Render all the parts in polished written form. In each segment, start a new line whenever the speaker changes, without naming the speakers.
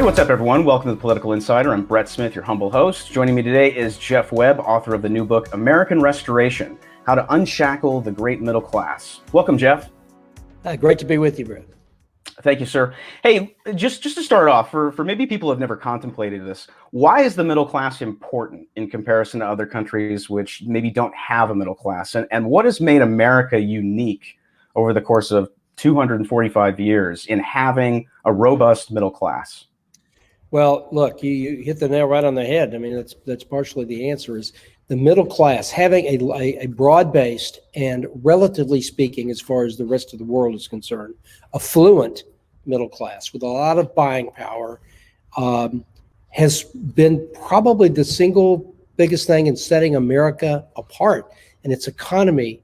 what's up, everyone? Welcome to the Political Insider. I'm Brett Smith, your humble host. Joining me today is Jeff Webb, author of the new book, American Restoration, How to Unshackle the Great Middle Class. Welcome, Jeff.
Great to be with you, Brett.
Thank you, sir. Hey, just to start off, for maybe people who have never contemplated this, why is the middle class important in comparison to other countries which maybe don't have a middle class? And what has made America unique over the course of 245 years in having a robust middle class?
Well, look, you hit the nail right on the head. I mean, that's partially the answer is the middle class having a broad-based and, relatively speaking, as far as the rest of the world is concerned, affluent middle class with a lot of buying power has been probably the single biggest thing in setting America apart and its economy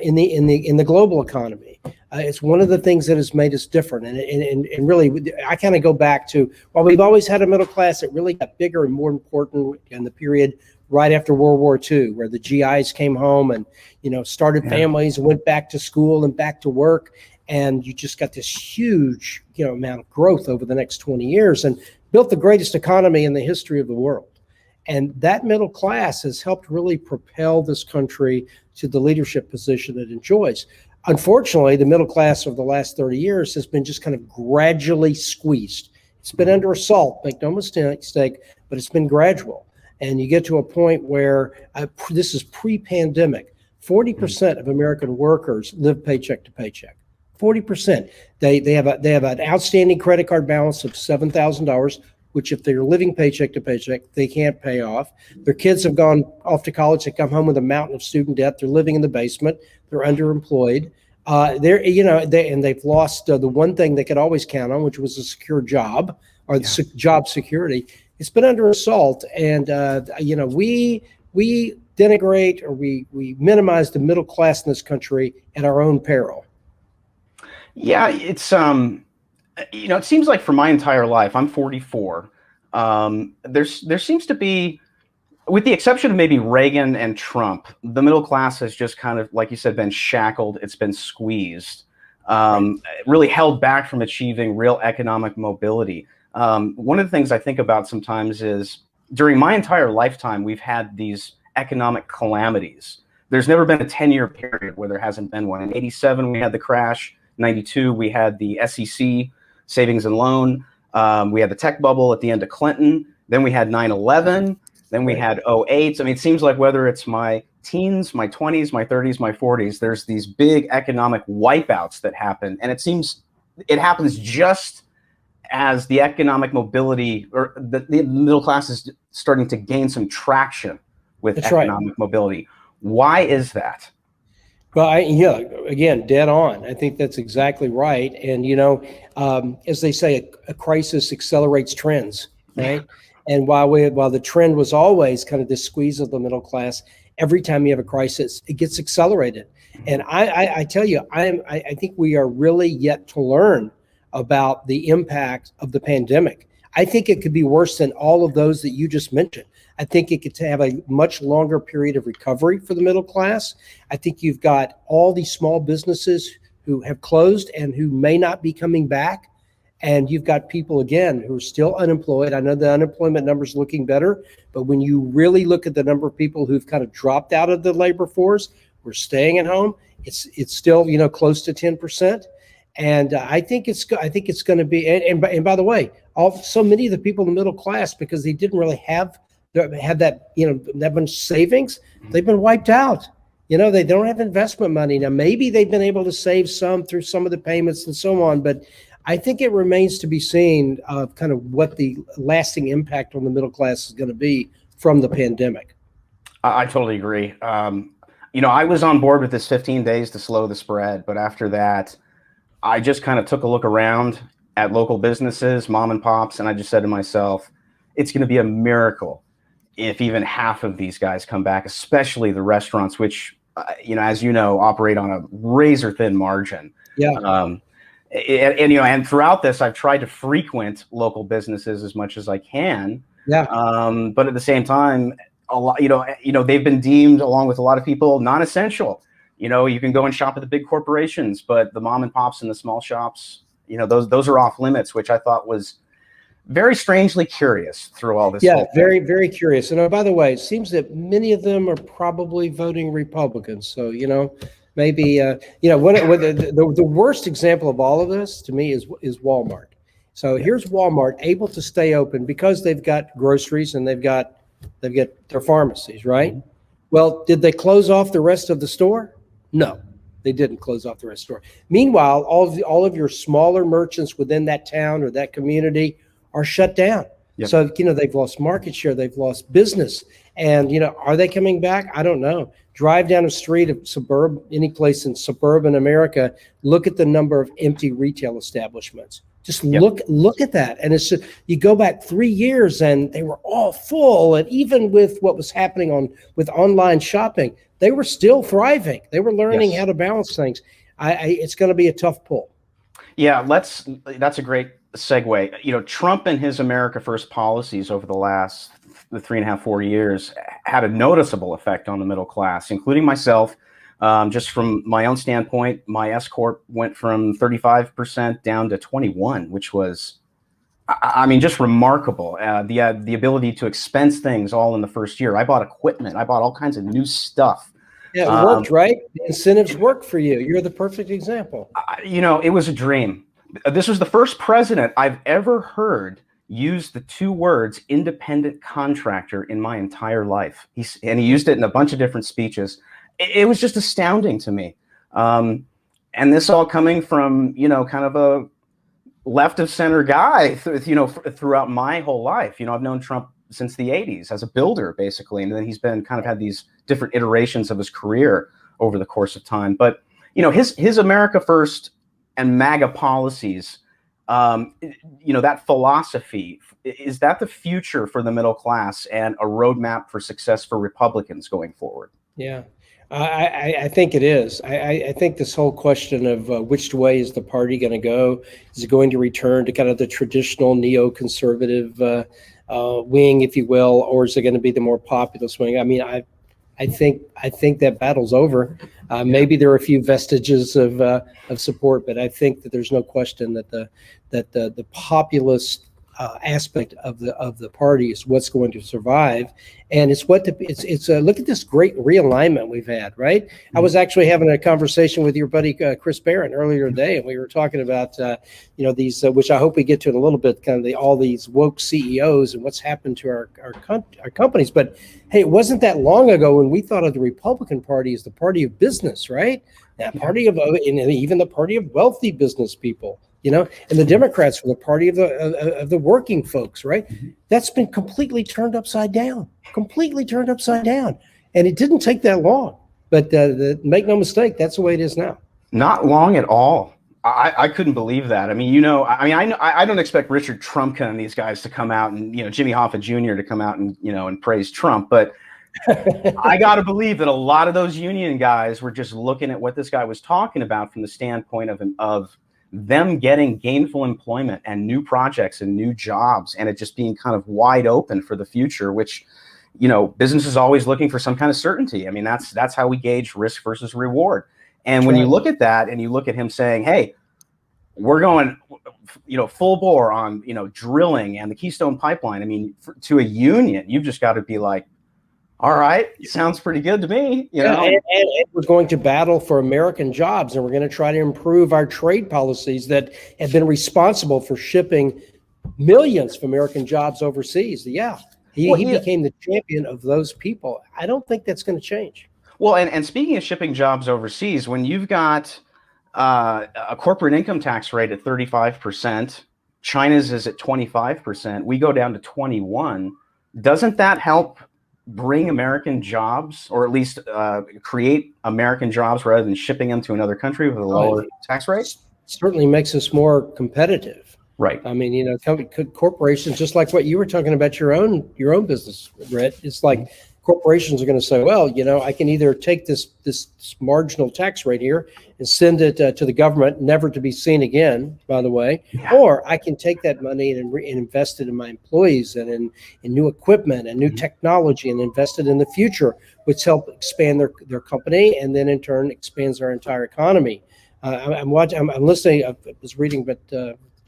in the global economy. It's one of the things that has made us different. And really, I kind of go back to, while we've always had a middle class, it really got bigger and more important in the period right after World War II, where the GIs came home and, started families and went back to school and back to work. And you just got this huge, amount of growth over the next 20 years and built the greatest economy in the history of the world. And that middle class has helped really propel this country to the leadership position it enjoys. Unfortunately, the middle class of the last 30 years has been just kind of gradually squeezed. It's been under assault, make no mistake, but it's been gradual. And you get to a point where this is pre-pandemic. 40% of American workers live paycheck to paycheck. 40%. They have an outstanding credit card balance of $7,000, which if they're living paycheck to paycheck, they can't pay off. Their kids have gone off to college. They come home with a mountain of student debt. They're living in the basement. They're underemployed. They've lost the one thing they could always count on, which was a secure job or job security. It's been under assault, and we denigrate or we minimize the middle class in this country at our own peril.
Yeah, it's it seems like for my entire life, I'm 44. There seems to be, with the exception of maybe Reagan and Trump, the middle class has just kind of, like you said, been shackled. It's been squeezed, really held back from achieving real economic mobility. One of the things I think about sometimes is during my entire lifetime, we've had these economic calamities. There's never been a 10-year period where there hasn't been one. In '87, we had the crash. 92, we had the SEC, savings and loan. We had the tech bubble at the end of Clinton. Then we had 9/11. Then we had 08. I mean, it seems like whether it's my teens, my 20s, my 30s, my 40s, there's these big economic wipeouts that happen. And it seems it happens just as the economic mobility or the middle class is starting to gain some traction with economic mobility. Why is that?
Well, again, dead on. I think that's exactly right. And, as they say, a crisis accelerates trends, right? And while the trend was always kind of this squeeze of the middle class, every time you have a crisis, it gets accelerated. And I tell you, I think we are really yet to learn about the impact of the pandemic. I think it could be worse than all of those that you just mentioned. I think it could have a much longer period of recovery for the middle class. I think you've got all these small businesses who have closed and who may not be coming back. And you've got people, again, who are still unemployed. I know the unemployment numbers looking better, but when you really look at the number of people who've kind of dropped out of the labor force, who are staying at home, it's still, close to 10%. And I think it's going to be, and by the way, so many of the people in the middle class, because they didn't really have that, that much savings, they've been wiped out. They don't have investment money. Now, maybe they've been able to save some through some of the payments and so on, but I think it remains to be seen kind of what the lasting impact on the middle class is going to be from the pandemic.
I totally agree. I was on board with this 15 days to slow the spread, but after that, I just kind of took a look around at local businesses, mom and pops, and I just said to myself, it's going to be a miracle if even half of these guys come back, especially the restaurants, which, as you know, operate on a razor thin margin.
Yeah.
And throughout this, I've tried to frequent local businesses as much as I can.
Yeah.
But at the same time, a lot, they've been deemed, along with a lot of people, non-essential. You can go and shop at the big corporations, but the mom and pops and the small shops, those are off limits, which I thought was very strangely curious through all this.
Yeah, very, very curious. And by the way, it seems that many of them are probably voting Republicans. So, maybe, the worst example of all of this to me is Walmart. So here's Walmart able to stay open because they've got groceries and they've got their pharmacies, right? Mm-hmm. Well, did they close off the rest of the store? No, they didn't close off the rest of the store. Meanwhile, all of your smaller merchants within that town or that community are shut down. Yep. So, they've lost market share, they've lost business. And, are they coming back? I don't know. Drive down a street of any place in suburban America, look at the number of empty retail establishments. Just look at that. And it's just, you go back 3 years and they were all full. And even with what was happening with online shopping, they were still thriving. They were learning how to balance things. It's going to be a tough pull.
Yeah, that's a great segue. Trump and his America First policies over the last 3.5, 4 years had a noticeable effect on the middle class, including myself. Just from my own standpoint, my S Corp went from 35% down to 21%, which was, just remarkable. The ability to expense things all in the first year. I bought equipment. I bought all kinds of new stuff.
Yeah, it worked, right? The incentives work for you. You're the perfect example.
It was a dream. This was the first president I've ever heard use the two words independent contractor in my entire life. He used it in a bunch of different speeches. It was just astounding to me. And this all coming from, kind of a left of center guy, throughout my whole life. I've known Trump since the 80s as a builder, basically. And then he's been kind of had these different iterations of his career over the course of time. But, his America First and MAGA policies, that philosophy, is that the future for the middle class and a roadmap for success for Republicans going forward?
Yeah, I think it is. I think this whole question of which way is the party going to go? Is it going to return to kind of the traditional neoconservative wing, if you will, or is it going to be the more populist wing? I think that battle's over. Maybe there are a few vestiges of support, but I think that there's no question that the populist aspect of the party is what's going to survive, and it's look at this great realignment we've had, right? Mm-hmm. I was actually having a conversation with your buddy Chris Barron earlier today, and we were talking about these, which I hope we get to in a little bit, kind of all these woke CEOs and what's happened to our companies. But hey, it wasn't that long ago when we thought of the Republican Party as the party of business, right? That party of, and even the party of wealthy business people. And the Democrats were the party of the working folks, right? Mm-hmm. That's been completely turned upside down. And it didn't take that long. But make no mistake, that's the way it is now.
Not long at all. I couldn't believe that. I don't expect Richard Trumka and these guys to come out and, Jimmy Hoffa Jr. to come out and, and praise Trump. But I got to believe that a lot of those union guys were just looking at what this guy was talking about from the standpoint of them getting gainful employment and new projects and new jobs, and it just being kind of wide open for the future, which, business is always looking for some kind of certainty. That's how we gauge risk versus reward. And when you look at that and you look at him saying, hey, we're going, full bore on, drilling and the Keystone Pipeline. To a union, you've just got to be like, all right, sounds pretty good to me.
And we're going to battle for American jobs, and we're going to try to improve our trade policies that have been responsible for shipping millions of American jobs overseas. Yeah, he became the champion of those people. I don't think that's going to change.
Well, and speaking of shipping jobs overseas, when you've got a corporate income tax rate at 35%, China's is at 25%, we go down to 21%, doesn't that help bring American jobs, or at least create American jobs rather than shipping them to another country with a lower tax rate?
Certainly makes us more competitive.
Right.
Corporations, just like what you were talking about your own business, Brett, it's like corporations are going to say, well, I can either take this marginal tax rate here and send it to the government, never to be seen again, by the way, or I can take that money and invest it in my employees and in new equipment and new technology and invest it in the future, which help expand their company and then in turn expands our entire economy. I'm listening. I was reading, but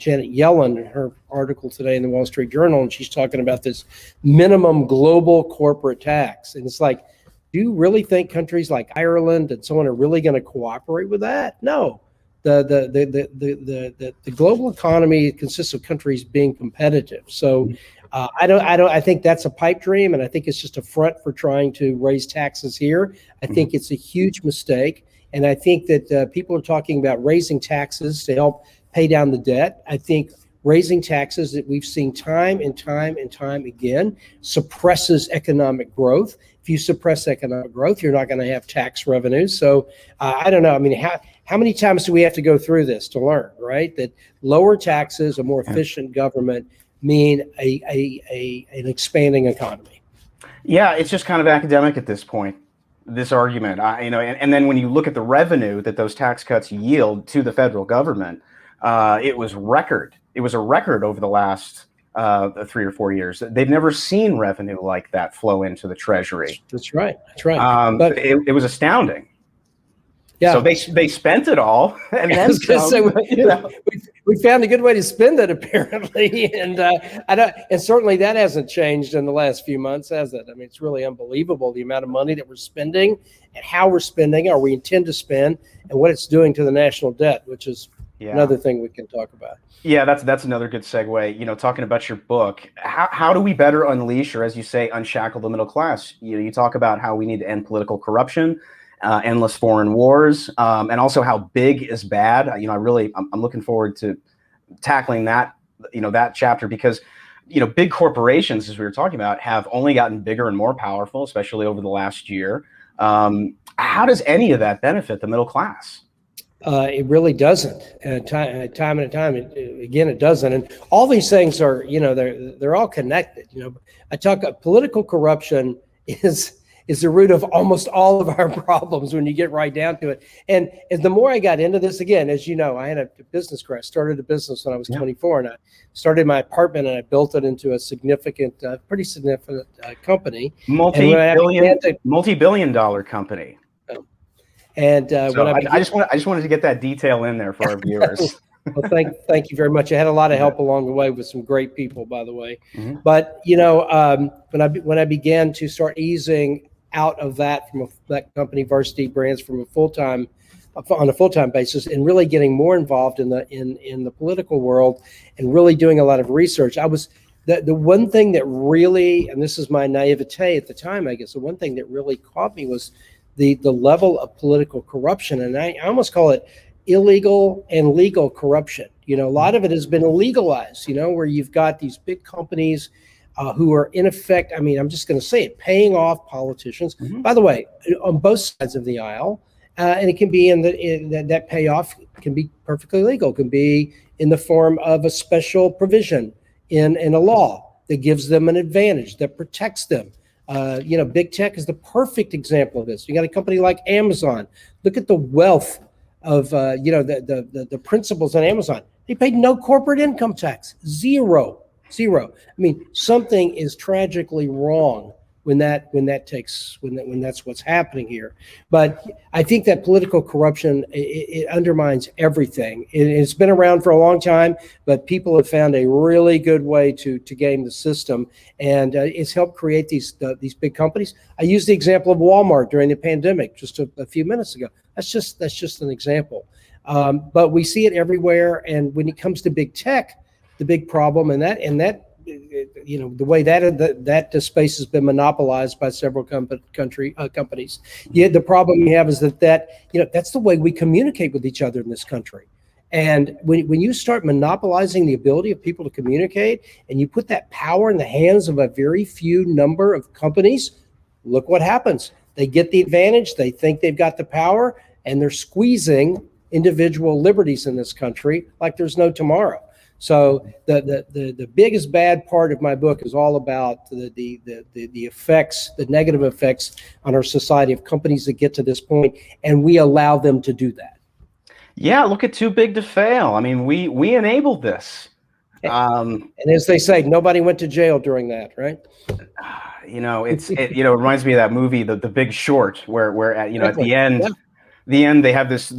Janet Yellen in her article today in the Wall Street Journal, and she's talking about this minimum global corporate tax. And it's like, do you really think countries like Ireland and so on are really going to cooperate with that? No. The global economy consists of countries being competitive. So I think that's a pipe dream, and I think it's just a front for trying to raise taxes here. I think it's a huge mistake, and I think that people are talking about raising taxes to help pay down the debt. I think raising taxes, that we've seen time and time and time again, suppresses economic growth. If you suppress economic growth, you're not going to have tax revenues. So I don't know. I mean, how many times do we have to go through this to learn, right? That lower taxes, a more efficient government mean an expanding economy.
Yeah, it's just kind of academic at this point, this argument. And then when you look at the revenue that those tax cuts yield to the federal government, it was record. It was a record over the last 3 or 4 years. They've never seen revenue like that flow into the Treasury.
That's right. That's right.
But it was astounding.
Yeah.
So they spent it all, and then
we found a good way to spend it, apparently, and and certainly that hasn't changed in the last few months, has it? I mean, it's really unbelievable the amount of money that we're spending, and how we're spending, or we intend to spend, and what it's doing to the national debt, which is another thing we can talk about.
Yeah, that's another good segue. Talking about your book, how do we better unleash, or as you say, unshackle the middle class? You talk about how we need to end political corruption, endless foreign wars, and also how big is bad. I'm looking forward to tackling that, that chapter, because, big corporations, as we were talking about, have only gotten bigger and more powerful, especially over the last year. How does any of that benefit the middle class?
It really doesn't. Time and time, again, it doesn't. And all these things are, they're all connected. I talk political corruption is the root of almost all of our problems when you get right down to it. And the more I got into this, again, as you know, I had a business crash. Started a business when I was 24, and I started my apartment, and I built it into a pretty significant company.
Multi-billion-dollar company.
And
I just wanted to get that detail in there for our viewers.
Well, thank you very much. I had a lot of help along the way with some great people, by the way.
Mm-hmm.
But when I began to start easing out of that that company, Varsity Brands, on a full time basis, and really getting more involved in the political world, and really doing a lot of research, I was the one thing that really, and this is my naivete at the time, I guess, the one thing that really caught me was the level of political corruption, and I almost call it illegal and legal corruption. A lot of it has been legalized, where you've got these big companies who are in effect, I'm just going to say it, paying off politicians. Mm-hmm. By the way, on both sides of the aisle, and it can be that payoff can be perfectly legal, can be in the form of a special provision in a law that gives them an advantage, that protects them. Big tech is the perfect example of this. You got a company like Amazon. Look at the wealth of the principals on Amazon. They paid no corporate income tax, zero. Something is tragically wrong when that's what's happening here. But I think that political corruption, it undermines everything. It's been around for a long time, but people have found a really good way to game the system, and it's helped create these big companies. I used the example of Walmart during the pandemic just a few minutes ago. That's just an example. But we see it everywhere, and when it comes to big tech, the big problem, and that the way that space has been monopolized by several companies. Yet the problem you have is that that's the way we communicate with each other in this country. And when you start monopolizing the ability of people to communicate, and you put that power in the hands of a very few number of companies, look what happens. They get the advantage. They think they've got the power, and they're squeezing individual liberties in this country like there's no tomorrow. So the biggest bad part of my book is all about the effects, the negative effects on our society of companies that get to this point, and we allow them to do that.
Yeah, look at Too Big to Fail. We enabled this.
And as they say, nobody went to jail during that, right?
It reminds me of that movie, The Big Short, where at the end. the end, they have this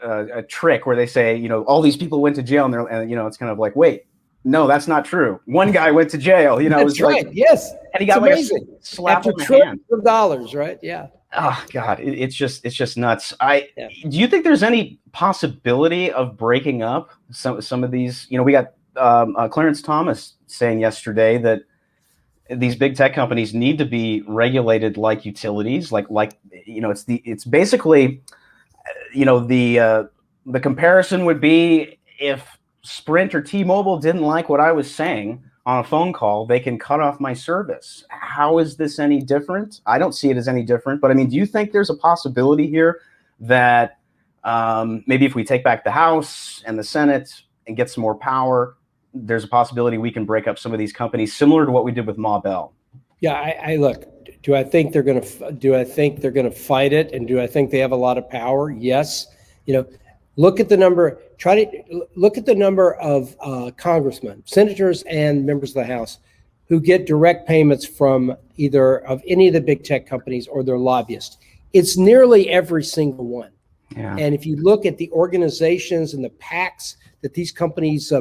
a trick where they say, you know, all these people went to jail, and you know, it's kind of like, wait, no, that's not true. One guy went to jail. You know, it was
That's right.
like,
Yes.
and he
It's
got like a
amazing.
slap
After
on the
trillions
hand.
of dollars, right? Yeah.
Oh God, it's just nuts.
Yeah.
Do you think there's any possibility of breaking up some of these? You know, we got Clarence Thomas saying yesterday that these big tech companies need to be regulated like utilities, like you know, it's basically, you know, the comparison would be if Sprint or T-Mobile didn't like what I was saying on a phone call, they can cut off my service. How is this any different? I don't see it as any different. But I mean, do you think there's a possibility here that maybe if we take back the House and the Senate and get some more power, there's a possibility we can break up some of these companies, similar to what we did with Ma Bell?
Yeah, I look. Do I think they're going to fight it, and do I think they have a lot of power? Yes. You know, look at the number. Try to look at the number of congressmen, senators, and members of the House who get direct payments from either of any of the big tech companies or their lobbyists. It's nearly every single one.
Yeah.
And if you look at the organizations and the PACs that these companies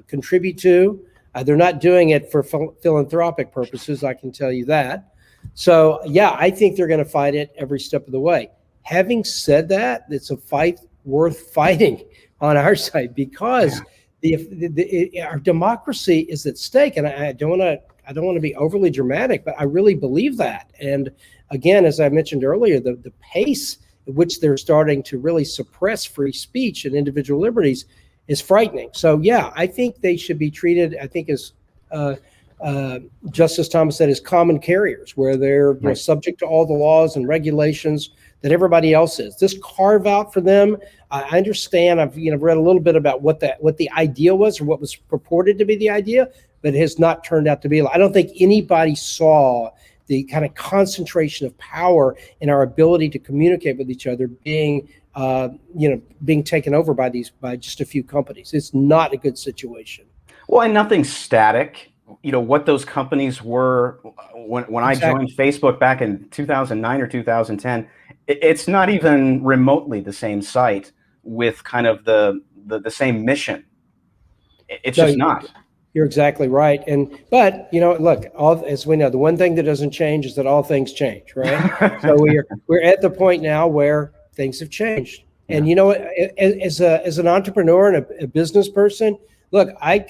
contribute to, they're not doing it for philanthropic purposes, I can tell you that. So, yeah, I think they're going to fight it every step of the way. Having said that, it's a fight worth fighting on our side because our democracy is at stake. And I don't want to be overly dramatic, but I really believe that. And again, as I mentioned earlier, the pace at which they're starting to really suppress free speech and individual liberties is frightening. So, yeah, I think they should be treated, I think, as Justice Thomas said, as common carriers, where they're you know, subject to all the laws and regulations that everybody else is. This carve out for them, I understand. I've read a little bit about what the idea was, or what was purported to be the idea, but it has not turned out to be. I don't think anybody saw the kind of concentration of power in our ability to communicate with each other being taken over by just a few companies. It's not a good situation.
Well, and nothing's static. You know, what those companies were when I joined Facebook back in 2009 or 2010, it's not even remotely the same site with kind of the same mission. It's just not.
You're exactly right. But you know, look, as we know, the one thing that doesn't change is that all things change, right? So we're at the point now where things have changed. Yeah. And you know, as an entrepreneur and a business person, look, I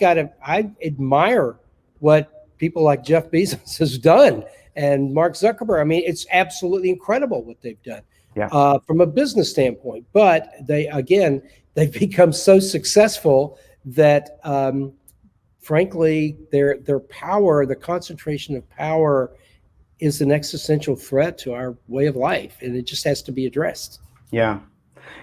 admire what people like Jeff Bezos has done and Mark Zuckerberg. I mean, it's absolutely incredible what they've done from a business standpoint. But they've become so successful that, frankly, their power, the concentration of power, is an existential threat to our way of life, and it just has to be addressed.
Yeah.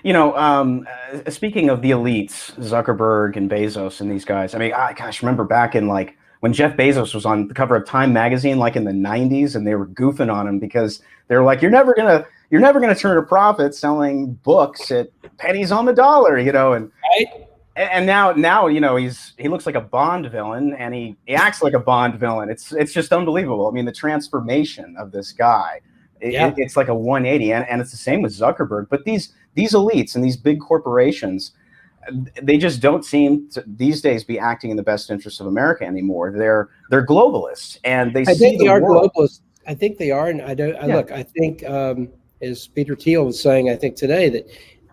You know, speaking of the elites, Zuckerberg and Bezos and these guys, I mean, gosh, remember back in like when Jeff Bezos was on the cover of Time magazine, like in the 90s, and they were goofing on him because they were like, you're never gonna turn a profit selling books at pennies on the dollar, you know, and now you know he looks like a Bond villain, and he acts like a Bond villain. It's just unbelievable. I mean, the transformation of this guy, it's like a 180, and it's the same with Zuckerberg. But these elites and these big corporations, they just don't seem to these days be acting in the best interest of America anymore. They're globalists, and I think they are
globalists. I think they are, and look. I think as Peter Thiel was saying, I think today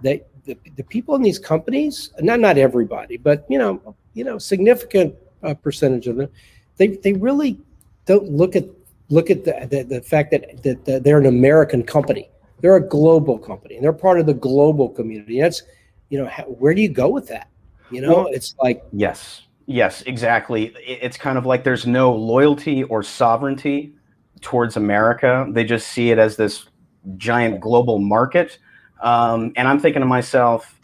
that the people in these companies, not everybody, but you know, significant percentage of them, they really don't look at the fact that they're an American company. They're a global company, and they're part of the global community. That's, you know, where do you go with that? You know, well, it's like
yes, exactly. It's kind of like there's no loyalty or sovereignty towards America. They just see it as this giant global market. And I'm thinking to myself,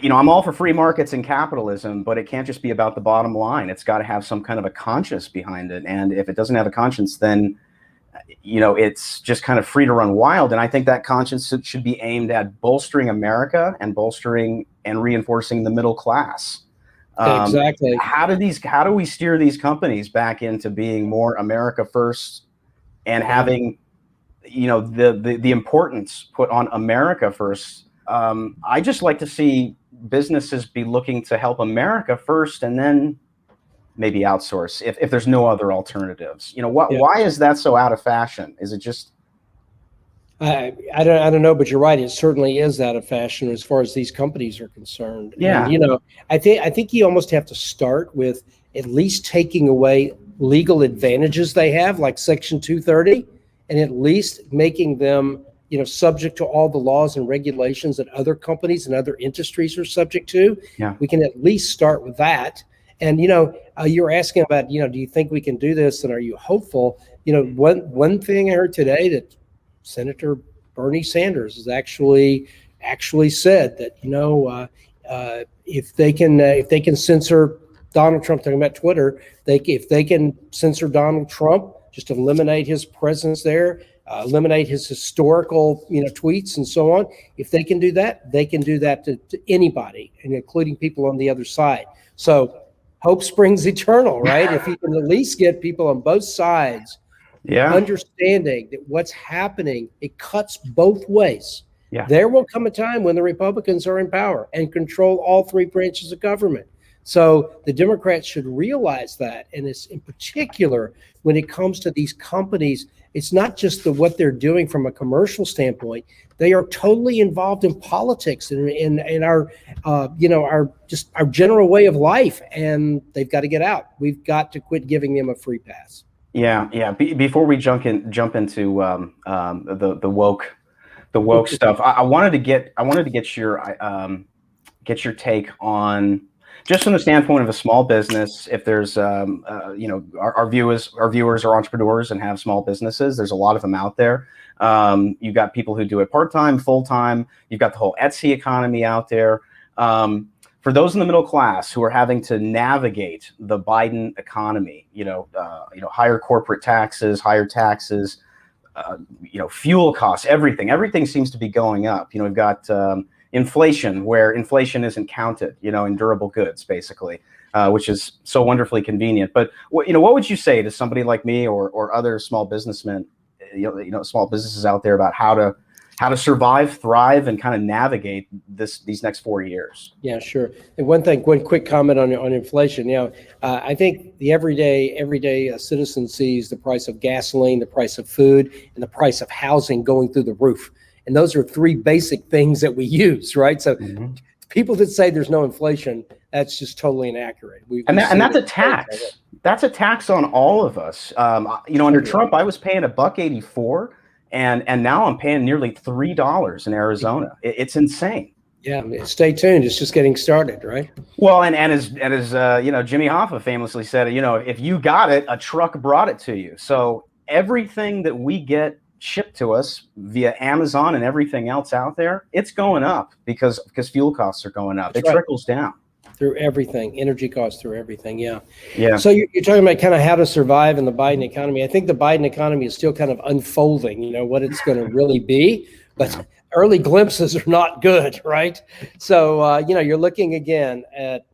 you know, I'm all for free markets and capitalism, but it can't just be about the bottom line. It's got to have some kind of a conscience behind it. And if it doesn't have a conscience, then, you know, it's just kind of free to run wild. And I think that conscience should be aimed at bolstering America and bolstering and reinforcing the middle class.
Exactly.
How do we steer these companies back into being more America first and having, the importance put on America first. I just like to see businesses be looking to help America first, and then maybe outsource if there's no other alternatives. Why is that so out of fashion? Is it just?
I don't know, but you're right. It certainly is out of fashion as far as these companies are concerned.
Yeah.
And, I think you almost have to start with at least taking away legal advantages they have, like Section 230, and at least making them, subject to all the laws and regulations that other companies and other industries are subject to.
Yeah.
We can at least start with that. And, you were asking about, do you think we can do this? And are you hopeful? One thing I heard today that Senator Bernie Sanders has actually said that, if they can censor Donald Trump, talking about Twitter, if they can censor Donald Trump, just eliminate his presence there, eliminate his historical, tweets and so on. If they can do that, they can do that to anybody, and including people on the other side. So hope springs eternal, right? If you can at least get people on both sides understanding that what's happening, it cuts both ways.
Yeah.
There will come a time when the Republicans are in power and control all three branches of government. So the Democrats should realize that. And it's in particular, when it comes to these companies, it's not just what they're doing from a commercial standpoint. They are totally involved in politics and in our, our general way of life. And they've got to get out. We've got to quit giving them a free pass.
Yeah. Before we jump into the woke stuff, I wanted to get your take on, just from the standpoint of a small business. If there's our viewers are entrepreneurs and have small businesses. There's a lot of them out there. You've got people who do it part-time, full-time. You've got the whole Etsy economy out there. For those in the middle class who are having to navigate the Biden economy, higher corporate taxes, higher taxes, fuel costs, everything seems to be going up. We've got inflation, where inflation isn't counted, in durable goods, basically, which is so wonderfully convenient. But what would you say to somebody like me or other small businessmen, small businesses out there, about how to survive, thrive, and kind of navigate these next 4 years?
Yeah, sure. And one quick comment on inflation. I think the everyday citizen sees the price of gasoline, the price of food, and the price of housing going through the roof. And those are three basic things that we use, right? So people that say there's no inflation, that's just totally inaccurate.
And that's a tax. That's a tax on all of us. Under Trump, I was paying $1.84. And now I'm paying nearly $3 in Arizona. It's insane.
Yeah, stay tuned. It's just getting started, right?
Well, and as Jimmy Hoffa famously said, if you got it, a truck brought it to you. So everything that we get shipped to us via Amazon and everything else out there, it's going up because fuel costs are going up. That's trickles down
through everything, energy costs through everything. Yeah.
So
you're talking about kind of how to survive in the Biden economy. I think the Biden economy is still kind of unfolding, what it's going to really be, but early glimpses are not good, right? So, you're looking again at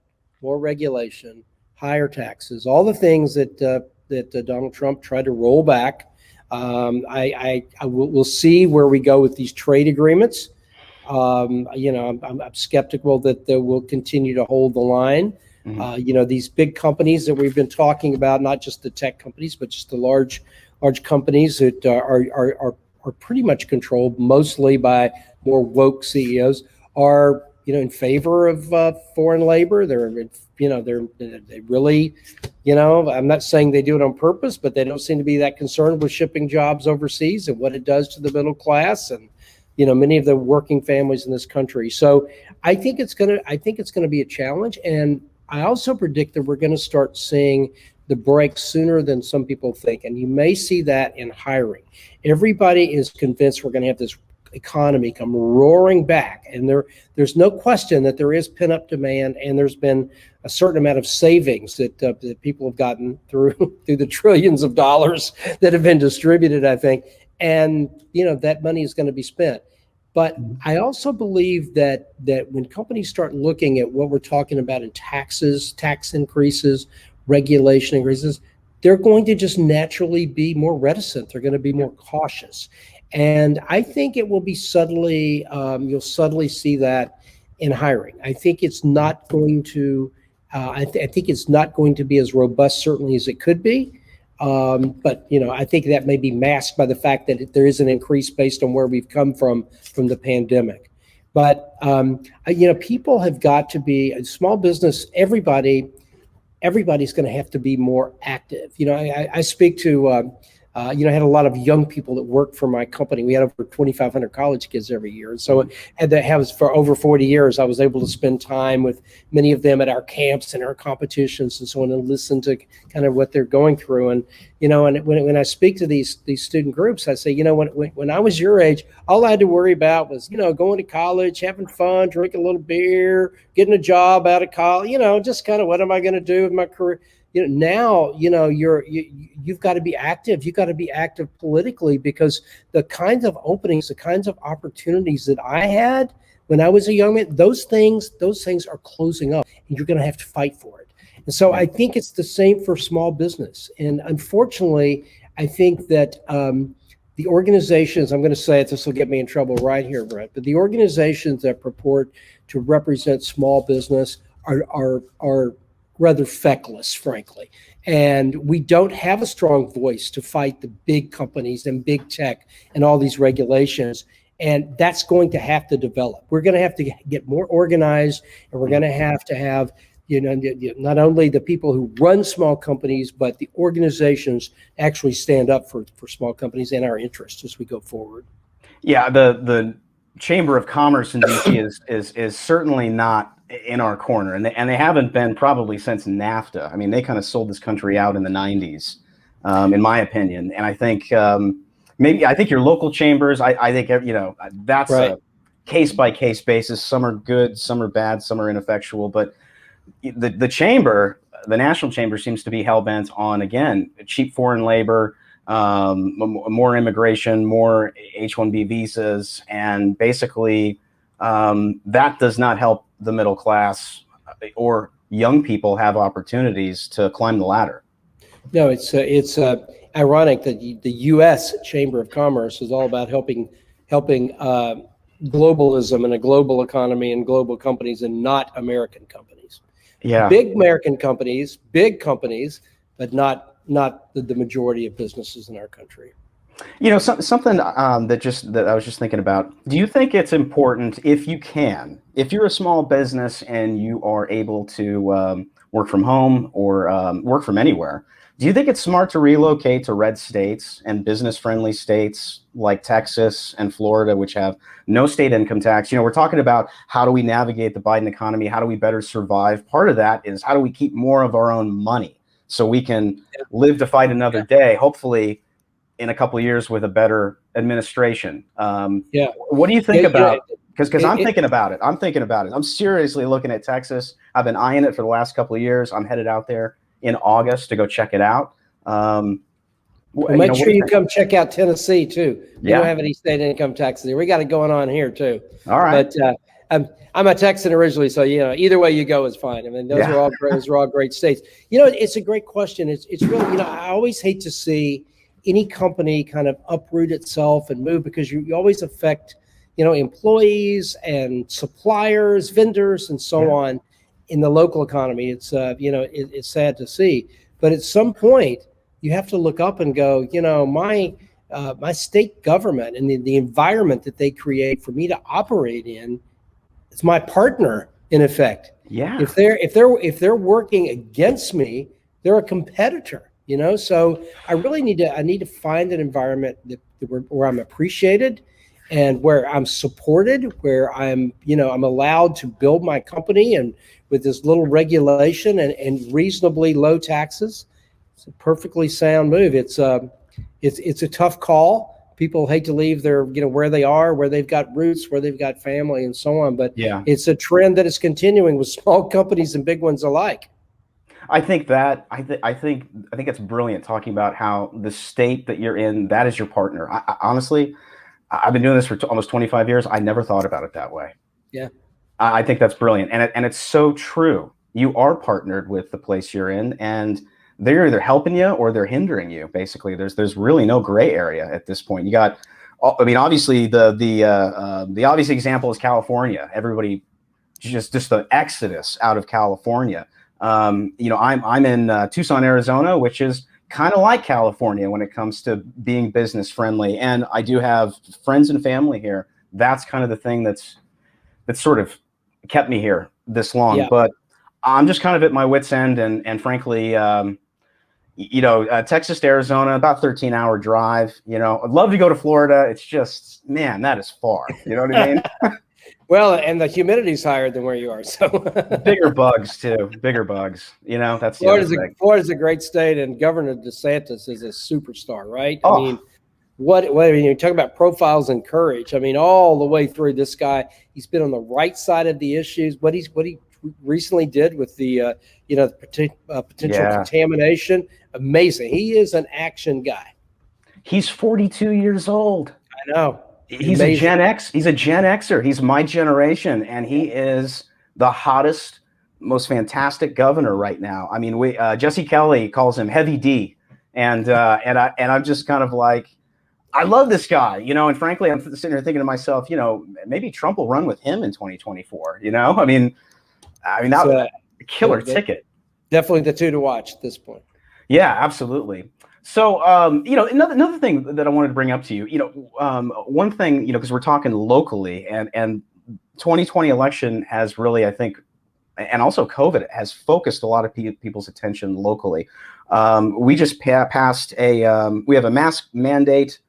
more regulation, higher taxes, all the things that Donald Trump tried to roll back. We'll see where we go with these trade agreements. I'm skeptical that they will continue to hold the line. These big companies that we've been talking about, not just the tech companies, but just the large companies that are pretty much controlled mostly by more woke CEOs, are in favor of foreign labor. They really, I'm not saying they do it on purpose, but they don't seem to be that concerned with shipping jobs overseas and what it does to the middle class and many of the working families in this country. So I think it's gonna be a challenge, and I also predict that we're going to start seeing the break sooner than some people think, and you may see that in hiring. Everybody is convinced we're going to have this economy come roaring back, and there's no question that there is pent-up demand, and there's been a certain amount of savings that people have gotten through the trillions of dollars that have been distributed, I think, and that money is going to be spent. But I also believe that when companies start looking at what we're talking about in taxes, tax increases, regulation increases, they're going to just naturally be more reticent. They're going to be more cautious. And I think it will be subtly, you'll subtly see that in hiring. I think it's not going to, I think it's not going to be as robust certainly as it could be. But I think that may be masked by the fact that there is an increase based on where we've come from the pandemic. But people have got to be a small business. Everybody's going to have to be more active. I speak to. I had a lot of young people that worked for my company. We had over 2,500 college kids every year. And so for over 40 years, I was able to spend time with many of them at our camps and our competitions and so on, and listen to kind of what they're going through. And, and when I speak to these student groups, I say, when I was your age, all I had to worry about was, going to college, having fun, drinking a little beer, getting a job out of college, just kind of what am I going to do with my career? Now, you've got to be active. You've got to be active politically, because the kinds of openings, the kinds of opportunities that I had when I was a young man, those things are closing up, and you're going to have to fight for it. And so I think it's the same for small business. And unfortunately, I think that the organizations, I'm going to say it, this will get me in trouble right here, Brett, but the organizations that purport to represent small business are rather feckless, frankly. And we don't have a strong voice to fight the big companies and big tech and all these regulations. And that's going to have to develop. We're going to have to get more organized, and we're going to have not only the people who run small companies, but the organizations actually stand up for small companies and our interests as we go forward.
Yeah, the Chamber of Commerce in DC is certainly not in our corner, and they haven't been probably since NAFTA. I mean, they kind of sold this country out in the 90s, in my opinion. And I think I think your local chambers, I think that's right. A case by case basis. Some are good, some are bad, some are ineffectual. But the chamber, the national chamber, seems to be hell bent on, again, cheap foreign labor, more immigration, more H-1B visas, and basically that does not help the middle class or young people have opportunities to climb the ladder.
No, it's ironic that the U.S. Chamber of Commerce is all about helping globalism and a global economy and global companies, and not American companies.
Yeah,
big American companies, big companies, but not the majority of businesses in our country.
Something that I was just thinking about. Do you think it's important, if you're a small business and you are able to work from home or work from anywhere, do you think it's smart to relocate to red states and business-friendly states like Texas and Florida, which have no state income tax? We're talking about how do we navigate the Biden economy? How do we better survive? Part of that is how do we keep more of our own money so we can live to fight another day, hopefully in a couple of years with a better administration. What do you think about? Because I'm thinking about it. I'm seriously looking at Texas. I've been eyeing it for the last couple of years. I'm headed out there in August to go check it out.
Make sure you come check out Tennessee too. We don't have any state income taxes here. We got it going on here too.
All right.
But I'm a Texan originally, so either way you go is fine. I mean, those are all great states. It's a great question. It's really, I always hate to see any company kind of uproot itself and move, because you always affect, employees and suppliers, vendors, and so on in the local economy. It's it's sad to see, but at some point you have to look up and go, my state government and the environment that they create for me to operate in, it's my partner in effect.
Yeah.
If they're working against me, they're a competitor. So I really need to find an environment where I'm appreciated and where I'm supported, where I'm allowed to build my company, and with this little regulation and reasonably low taxes. It's a perfectly sound move. It's a tough call. People hate to leave their, where they are, where they've got roots, where they've got family and so on. But it's a trend that is continuing with small companies and big ones alike.
I think it's brilliant talking about how the state that you're in, that is your partner. Honestly, I've been doing this for almost 25 years. I never thought about it that way.
Yeah.
I think that's brilliant. And it's so true. You are partnered with the place you're in, and they're either helping you or they're hindering you. Basically, there's really no gray area at this point. You got I mean, obviously the obvious example is California. Everybody just the exodus out of California. I'm in Tucson, Arizona, which is kind of like California when it comes to being business friendly. And I do have friends and family here. That's kind of the thing that's sort of kept me here this long.
Yeah.
But I'm just kind of at my wit's end, and frankly, Texas to Arizona, about 13-hour drive. I'd love to go to Florida. It's just, man, that is far. You know what I mean?
Well, and the humidity's higher than where you are, so
Bigger bugs too. Bigger bugs. That's the other thing.
Florida's a great state, and Governor DeSantis is a superstar, right?
Oh.
I mean, what you talk about profiles and courage. I mean, all the way through, this guy, he's been on the right side of the issues. What he recently did with the potential contamination, amazing. He is an action guy.
He's 42 years old.
I know.
He's amazing. A Gen X. He's a Gen Xer. He's my generation, and he is the hottest, most fantastic governor right now. I mean, Jesse Kelly calls him Heavy D, and I'm just kind of like, I love this guy, and frankly, I'm sitting here thinking to myself, maybe Trump will run with him in 2024. I mean, that was a killer ticket.
Definitely the two to watch at this point.
Yeah, absolutely. So, another thing that I wanted to bring up to you, one thing, because we're talking locally, and 2020 election has really, I think, and also COVID has focused a lot of people's attention locally. We just passed we have a mask mandate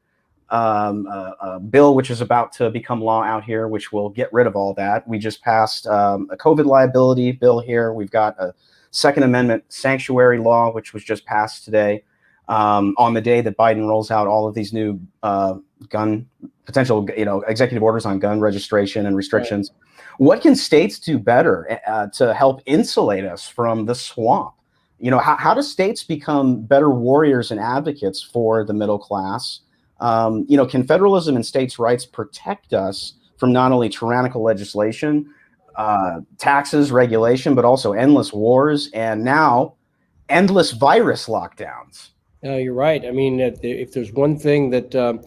bill, which is about to become law out here, which will get rid of all that. We just passed a COVID liability bill here. We've got a Second Amendment sanctuary law, which was just passed today. On the day that Biden rolls out all of these new potential executive orders on gun registration and restrictions. Right. What can states do better to help insulate us from the swamp? How do states become better warriors and advocates for the middle class? Can federalism and states' rights protect us from not only tyrannical legislation, taxes, regulation, but also endless wars and now endless virus lockdowns?
No, you're right. I mean, if there's one thing that, a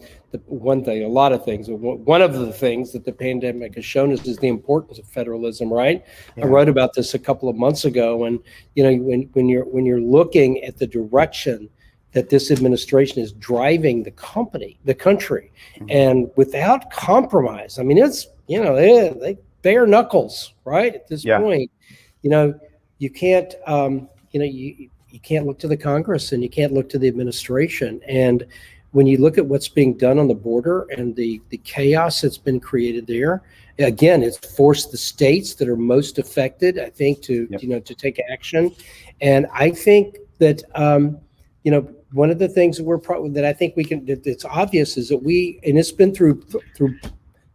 lot of things, one of the things that the pandemic has shown us is the importance of federalism, right? Yeah. I wrote about this a couple of months ago, and when you're looking at the direction that this administration is driving the country, mm-hmm. and without compromise, I mean, it's they bare knuckles, right? At this point, you can't, you can't look to the Congress and you can't look to the administration. And when you look at what's being done on the border and the chaos that's been created there, again, it's forced the states that are most affected, I think, to to take action. And I think that one of the things that I think we can, that's obvious, is that and it's been through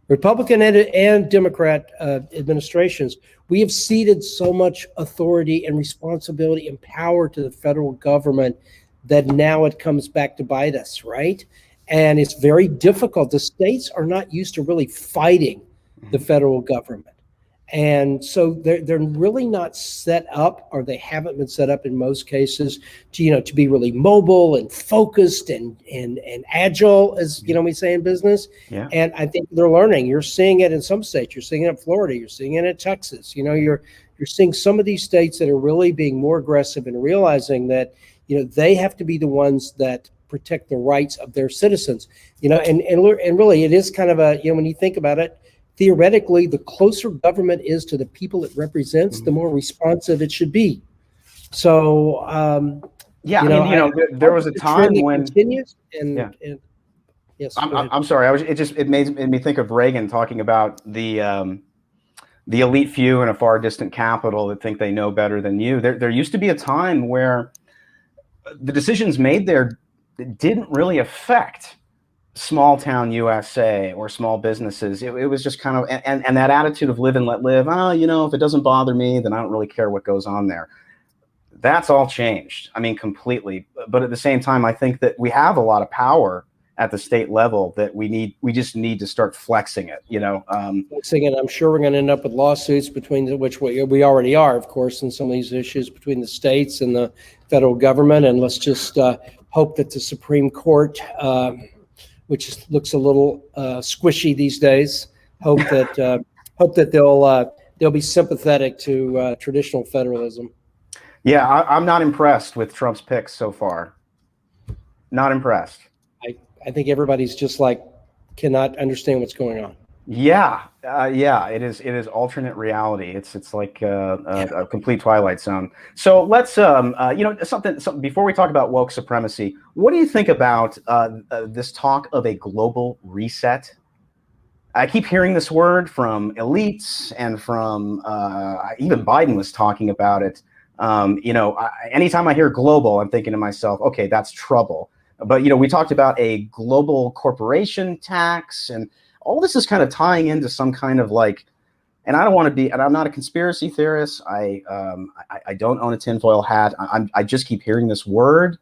Republican and Democrat administrations, we have ceded so much authority and responsibility and power to the federal government that now it comes back to bite us, right? And it's very difficult. The states are not used to really fighting the federal government. And so they're really not set up, or they haven't been set up in most cases to be really mobile and focused and agile, as we say in business. Yeah. And I think they're learning. You're seeing it in some states. You're seeing it in Florida. You're seeing it in Texas. You're seeing some of these states that are really being more aggressive and realizing that they have to be the ones that protect the rights of their citizens. And really it is kind of a when you think about it, theoretically, the closer government is to the people it represents, the more responsive it should be. So,
there was a time when
continues. And yes,
I'm sorry. It made me think of Reagan talking about the elite few in a far distant capital that think they know better than you. There used to be a time where the decisions made there didn't really affect small town USA or small businesses. It was just kind of, and that attitude of live and let live. If it doesn't bother me, then I don't really care what goes on there. That's all changed. I mean, completely. But at the same time, I think that we have a lot of power at the state level that we just need to start flexing it.
Flexing it. I'm sure we're going to end up with lawsuits which we already are, of course, in some of these issues between the states and the federal government. And let's just hope that the Supreme Court looks a little squishy these days. Hope that they'll be sympathetic to traditional federalism.
Yeah, I'm not impressed with Trump's picks so far. Not impressed.
I think everybody's just like cannot understand what's going on.
Yeah, yeah, it is. It is alternate reality. It's like a complete Twilight Zone. So let's something before we talk about woke supremacy. What do you think about this talk of a global reset? I keep hearing this word from elites and from even Biden was talking about it. Anytime I hear global, I'm thinking to myself, okay, that's trouble. But we talked about a global corporation tax, and all this is kind of tying into some kind of like. And I don't want to be, and I'm not a conspiracy theorist. I don't own a tinfoil hat. I just keep hearing this word,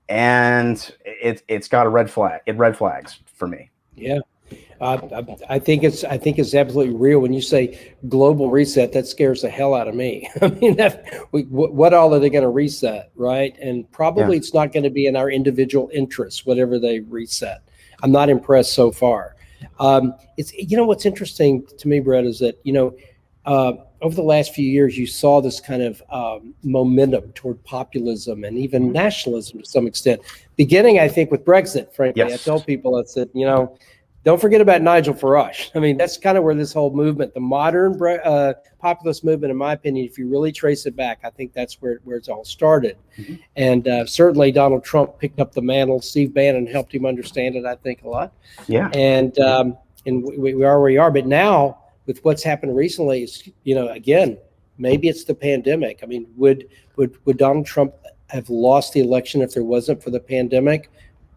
and it's got a red flag. It red flags for me.
Yeah. I think it's absolutely real. When you say global reset, that scares the hell out of me. I mean, what all are they going to reset, right? And probably it's not going to be in our individual interests, whatever they reset. I'm not impressed so far. It's what's interesting to me, Brett, is that over the last few years, you saw this kind of momentum toward populism and even nationalism to some extent. Beginning, I think, with Brexit. Frankly,
Yes.
I tell people that said, don't forget about Nigel Farage. I mean, that's kind of where this whole movement, the modern populist movement, in my opinion, if you really trace it back, I think that's where it's all started. Mm-hmm. And certainly Donald Trump picked up the mantle. Steve Bannon helped him understand it, I think, a lot.
Yeah.
And we are where we are. But now, with what's happened recently, is, again, maybe it's the pandemic. I mean, would Donald Trump have lost the election if there wasn't for the pandemic?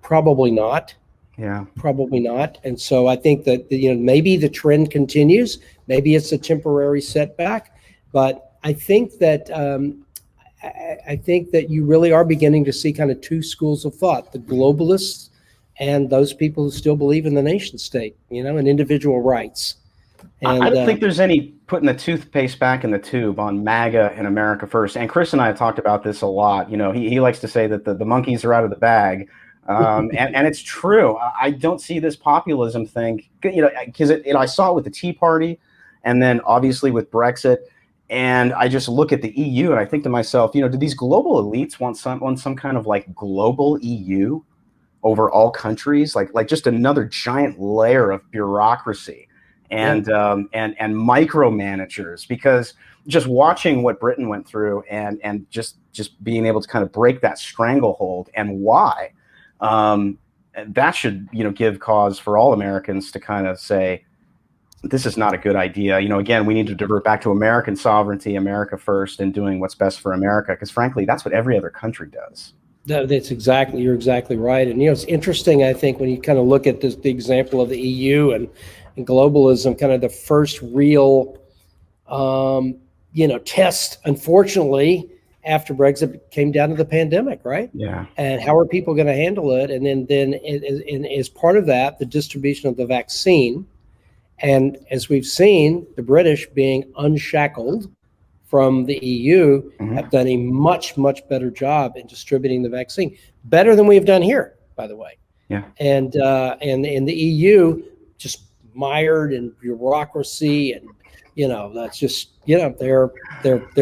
Probably not.
Yeah,
probably not. And so I think that maybe the trend continues. Maybe it's a temporary setback, but I think that you really are beginning to see kind of two schools of thought: the globalists and those people who still believe in the nation state, and individual rights. And
I don't think there's any putting the toothpaste back in the tube on MAGA and America First. And Chris and I have talked about this a lot. He likes to say that the monkeys are out of the bag. And it's true. I don't see this populism thing, because I saw it with the Tea Party, and then obviously with Brexit. And I just look at the EU and I think to myself, do these global elites want some kind of like global EU over all countries, like just another giant layer of bureaucracy and micromanagers? Because just watching what Britain went through and just being able to kind of break that stranglehold and why. That should, give cause for all Americans to kind of say, this is not a good idea. Again, we need to divert back to American sovereignty, America first, and doing what's best for America. Because frankly, that's what every other country does.
You're exactly right. And, it's interesting, I think, when you kind of look at the example of the EU and globalism, kind of the first real, test, unfortunately, after Brexit came down to the pandemic, right?
Yeah.
And how are people going to handle it? And then as part of that, the distribution of the vaccine. And as we've seen, the British, being unshackled from the EU, have done a much, much better job in distributing the vaccine. Better than we have done here, by the way.
Yeah.
And in the EU, just mired in bureaucracy and, that's just, they're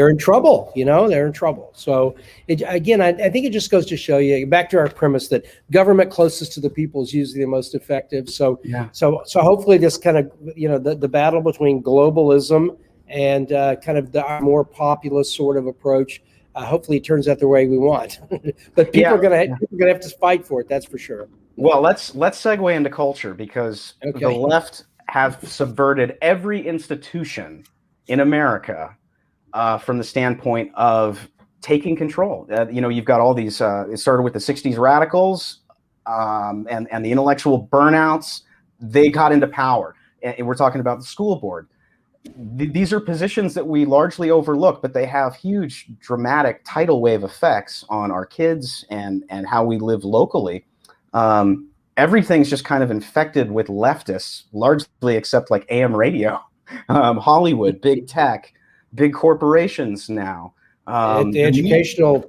in trouble, they're in trouble. So again, I think it just goes to show you, back to our premise, that government closest to the people is usually the most effective. So, so hopefully this kind of, the battle between globalism and kind of our more populist sort of approach, hopefully it turns out the way we want. But people are going to have to fight for it. That's for sure.
Well, let's segue into culture, because the left have subverted every institution in America from the standpoint of taking control. You've got all these, it started with the 60s radicals and the intellectual burnouts. They got into power. And we're talking about the school board. These are positions that we largely overlook, but they have huge, dramatic tidal wave effects on our kids and how we live locally. Everything's just kind of infected with leftists, largely except like AM radio, Hollywood, big tech, big corporations now.
The educational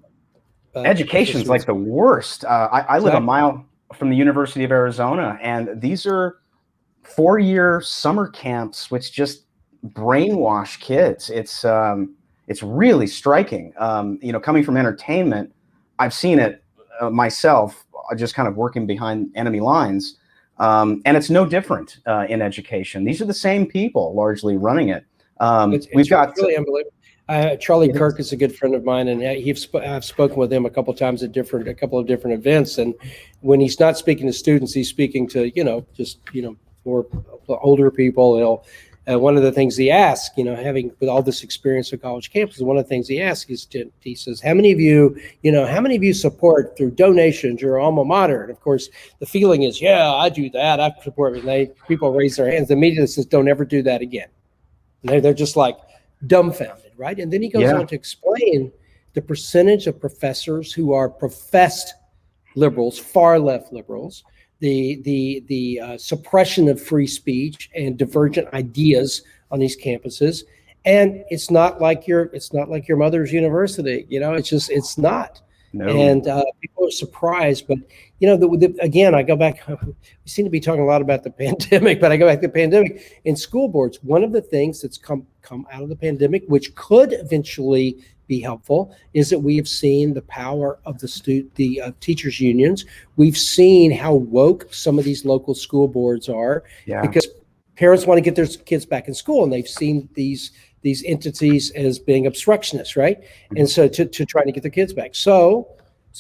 education's like the worst. I live a mile from the University of Arizona, and these are 4-year summer camps, which just brainwash kids. It's really striking. Coming from entertainment, I've seen it myself, just kind of working behind enemy lines, and it's no different in education. These are the same people largely running it. We've got
really unbelievable. Charlie Kirk is a good friend of mine, and I've spoken with him a couple of times at a couple of different events. And when he's not speaking to students, he's speaking to more older people. One of the things he asks, having with all this experience at college campuses, one of the things he asks is, he says, how many of you support through donations your alma mater? And of course, the feeling is, yeah, I do that. I support it. And people raise their hands. The media says, don't ever do that again. And they're just like dumbfounded, right? And then he goes on to explain the percentage of professors who are professed liberals, far left liberals, the suppression of free speech and divergent ideas on these campuses. And it's not like your mother's university, it's not. No. And people are surprised, but again, I go back. We seem to be talking a lot about the pandemic, but I go back to the pandemic in school boards. One of the things that's come out of the pandemic, which could eventually be helpful, is that we have seen the power of the teachers unions. We've seen how woke some of these local school boards are, because parents want to get their kids back in school, and they've seen these entities as being obstructionists, right? Mm-hmm. And so to trying to get their kids back. So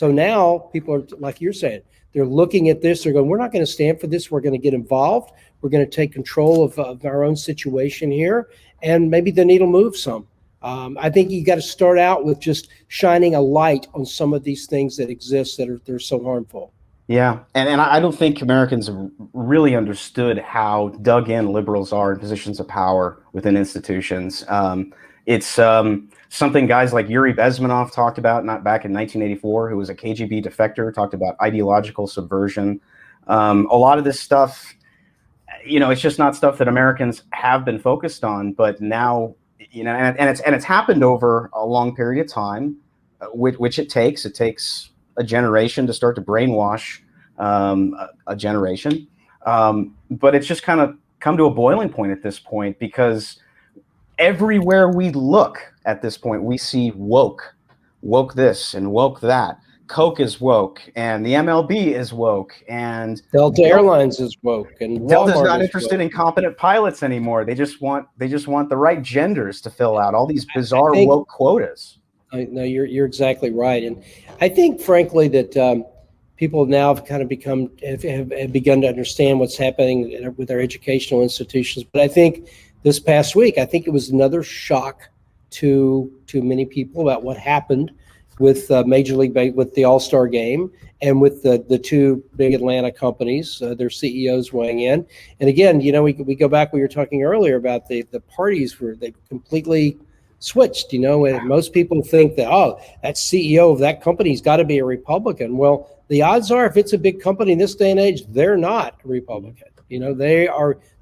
now people are, like you're saying, they're looking at this, they're going, we're not going to stand for this, we're going to get involved, we're going to take control of our own situation here, and maybe the needle moves some. I think you got to start out with just shining a light on some of these things that exist they're so harmful.
Yeah, and I don't think Americans have really understood how dug in liberals are in positions of power within institutions. It's something guys like Yuri Bezmenov talked about back in 1984, who was a KGB defector, talked about ideological subversion. A lot of this stuff, it's just not stuff that Americans have been focused on, but now, and it's happened over a long period of time, which it takes. It takes a generation to start to brainwash a generation. But it's just kind of come to a boiling point at this point, because everywhere we look at this point, we see woke this and woke that. Coke is woke, and the MLB is woke, and
Delta Airlines is woke, and
Delta's not interested in competent pilots anymore. They just want the right genders to fill out all these bizarre woke quotas.
No, you're exactly right, and I think, frankly, that people now have kind of have begun to understand what's happening with our educational institutions. But I think this past week, I think it was another shock to many people about what happened with Major League, with the All-Star game, and with the two big Atlanta companies, their CEOs weighing in. And again, we go back, we were talking earlier about the parties where they completely switched, and most people think that, that CEO of that company's got to be a Republican. Well, the odds are, if it's a big company in this day and age, they're not a Republican.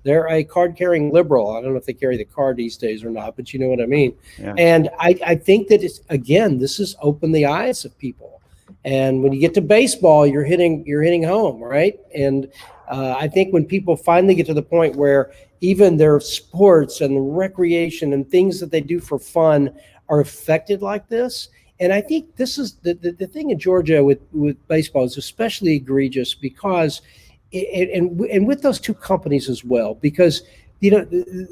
They're a card-carrying liberal. I don't know if they carry the card these days or not, but you know what I mean. Yeah. And I think that this has opened the eyes of people. And when you get to baseball, you're hitting home, right? And I think when people finally get to the point where even their sports and recreation and things that they do for fun are affected like this. And I think this is the thing in Georgia with baseball is especially egregious because, and with those two companies as well, because, the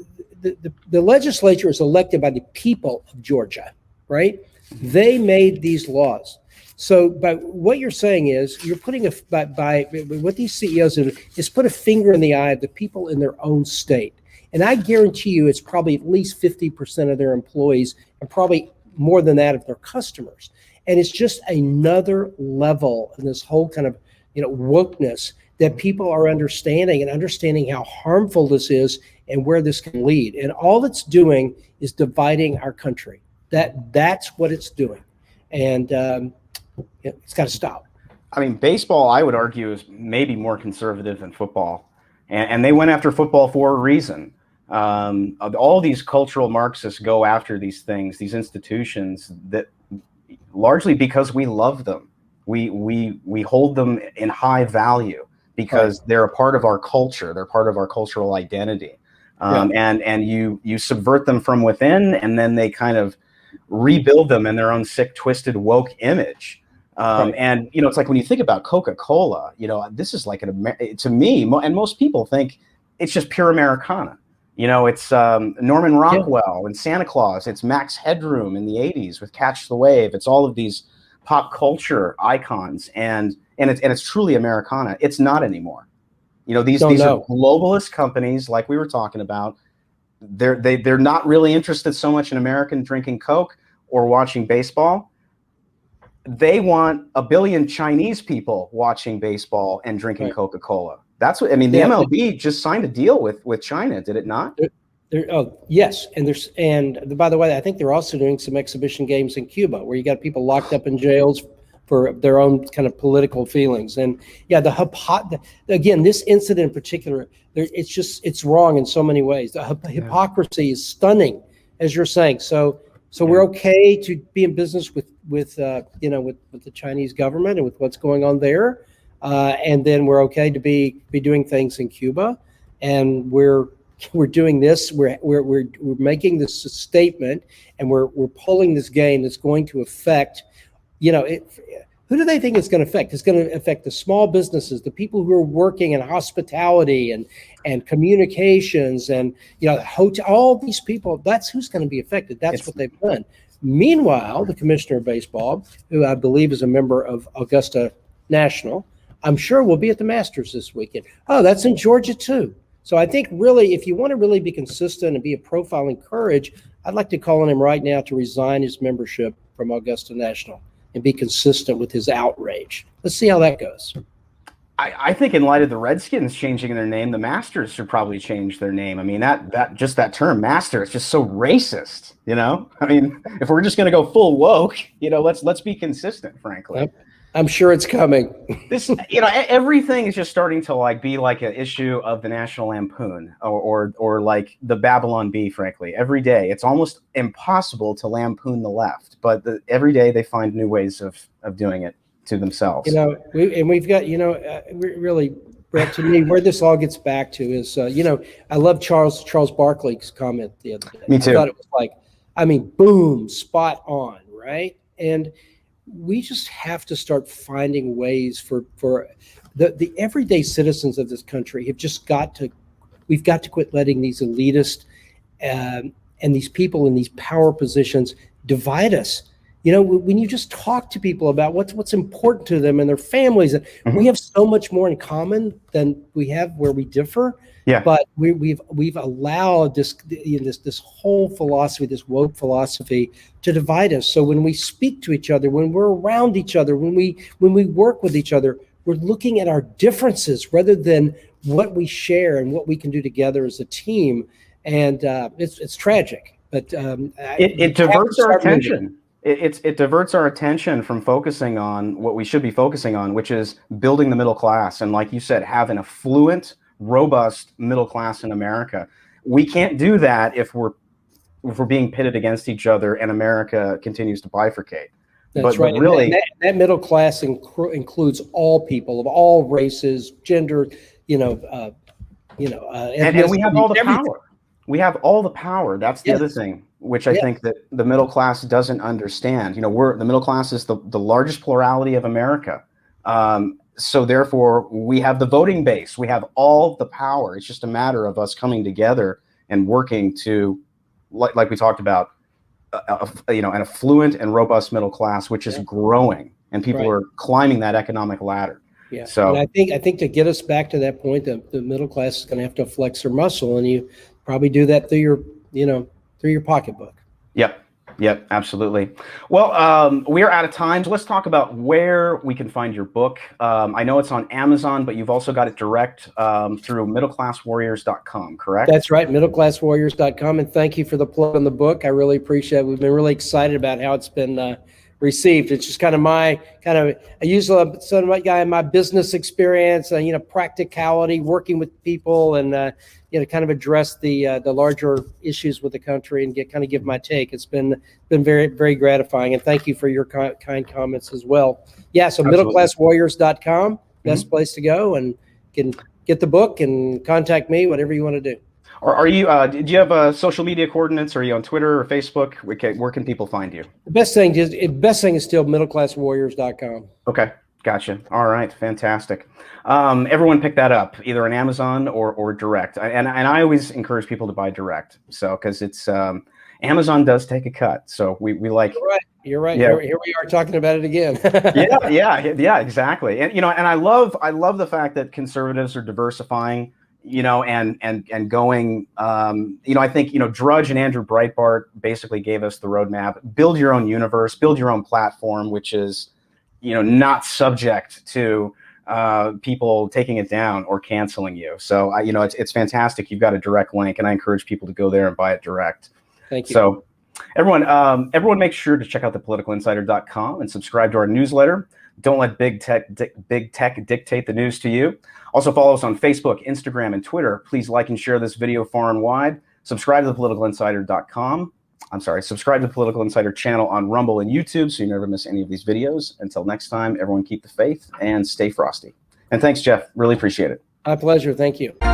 legislature is elected by the people of Georgia, right? They made these laws. So, but what you're saying is you're putting by what these CEOs do is put a finger in the eye of the people in their own state. And I guarantee you it's probably at least 50% of their employees and probably more than that of their customers. And it's just another level in this whole kind of, wokeness that people are understanding how harmful this is and where this can lead. And all it's doing is dividing our country. That's what it's doing. And it's got to stop.
I mean, baseball, I would argue, is maybe more conservative than football. And they went after football for a reason. All these cultural Marxists go after these things, these institutions, that largely because we love them. We hold them in high value because they're a part of our culture. They're part of our cultural identity. And you subvert them from within, and then they kind of rebuild them in their own sick, twisted, woke image. And it's like when you think about Coca-Cola, this is like to me, and most people think it's just pure Americana. It's Norman Rockwell and Santa Claus. It's Max Headroom in the 80s with Catch the Wave. It's all of these pop culture icons, and it's truly Americana. It's not anymore. These are globalist companies, like we were talking about. They're not really interested so much in American drinking Coke or watching baseball. They want a billion Chinese people watching baseball and drinking Coca-Cola. That's what I mean. The MLB just signed a deal with China, did it not?
Yes, and by the way, I think they're also doing some exhibition games in Cuba, where you got people locked up in jails for their own kind of political feelings. And again, this incident in particular, it's wrong in so many ways. The hypocrisy is stunning, as you're saying. So we're okay to be in business with the Chinese government and with what's going on there, and then we're okay to be doing things in Cuba, and we're doing this. We're making this statement, and we're pulling this game that's going to affect. Who do they think it's going to affect? It's going to affect the small businesses, the people who are working in hospitality and communications and hotel. All these people, that's who's going to be affected. That's what they've done. Meanwhile, the commissioner of baseball, who I believe is a member of Augusta National, I'm sure will be at the Masters this weekend. Oh, that's in Georgia too. So I think really, if you want to really be consistent and be a profiling courage, I'd like to call on him right now to resign his membership from Augusta National and be consistent with his outrage. Let's see how that goes.
I think in light of the Redskins changing their name, the Masters should probably change their name. I mean, that term Master is just so racist, I mean, if we're just going to go full woke, let's be consistent, frankly.
Yep. I'm sure it's coming.
This, everything is just starting to be like an issue of the National Lampoon or like the Babylon Bee, frankly. Every day, it's almost impossible to lampoon the left, but every day they find new ways of doing it to themselves.
We've got, really, Brett, to me, where this all gets back to is, I love Charles Barkley's comment the other day.
Me too.
I thought it was boom, spot on, right? And we just have to start finding ways for the everyday citizens of this country we've got to quit letting these elitists and these people in these power positions divide us. When you just talk to people about what's important to them and their families, we have so much more in common than we have where we differ. Yeah. But we've allowed this whole philosophy, this woke philosophy, to divide us. So when we speak to each other, when we're around each other, when we work with each other, we're looking at our differences rather than what we share and what we can do together as a team. And it's tragic, but
it diverts our attention. It diverts our attention from focusing on what we should be focusing on, which is building the middle class. And like you said, have an affluent, robust middle class in America. We can't do that if we're being pitted against each other and America continues to bifurcate.
That's right. But really, that middle class includes all people of all races, gender, and we
have all the power. We have all the power. That's the other thing, which I think that the middle class doesn't understand. The middle class is the largest plurality of America. So therefore, we have the voting base. We have all the power. It's just a matter of us coming together and working to, like we talked about, an affluent and robust middle class, which is growing, and people are climbing that economic ladder.
Yeah. So and I think to get us back to that point, the middle class is going to have to flex their muscle, and you probably do that through your pocketbook.
Yep, absolutely. Well, we are out of time. So let's talk about where we can find your book. I know it's on Amazon, but you've also got it direct through middleclasswarriors.com, correct? That's
right, middleclasswarriors.com. And thank you for the plug on the book. I really appreciate it. We've been really excited about how it's been received. It's just I use some of my business experience, practicality, working with people, and kind of address the larger issues with the country and give my take. It's been very, very gratifying, and thank you for your kind comments as well. Yeah, so middleclasswarriors.com, best place to go, and can get the book and contact me, whatever you want to do.
Or are you? Do you have social media coordinates? Are you on Twitter or Facebook? Where can people find you?
The best thing is still middleclasswarriors.com.
Okay, gotcha. All right, fantastic. Everyone pick that up, either on Amazon or direct. And I always encourage people to buy direct, so because it's Amazon does take a cut, so we like.
You're right.
Yeah.
Here we are talking about it again.
yeah, exactly. And and I love the fact that conservatives are diversifying. And going, I think, Drudge and Andrew Breitbart basically gave us the roadmap. Build your own universe, build your own platform, which is, not subject to people taking it down or canceling you. So, it's fantastic. You've got a direct link, and I encourage people to go there and buy it direct.
Thank you.
So, everyone make sure to check out thepoliticalinsider.com and subscribe to our newsletter. Don't let big tech dictate the news to you. Also follow us on Facebook, Instagram, and Twitter. Please like and share this video far and wide. Subscribe to thepoliticalinsider.com. Subscribe to the Political Insider channel on Rumble and YouTube so you never miss any of these videos. Until next time, everyone keep the faith and stay frosty. And thanks, Jeff. Really appreciate it.
My pleasure. Thank you.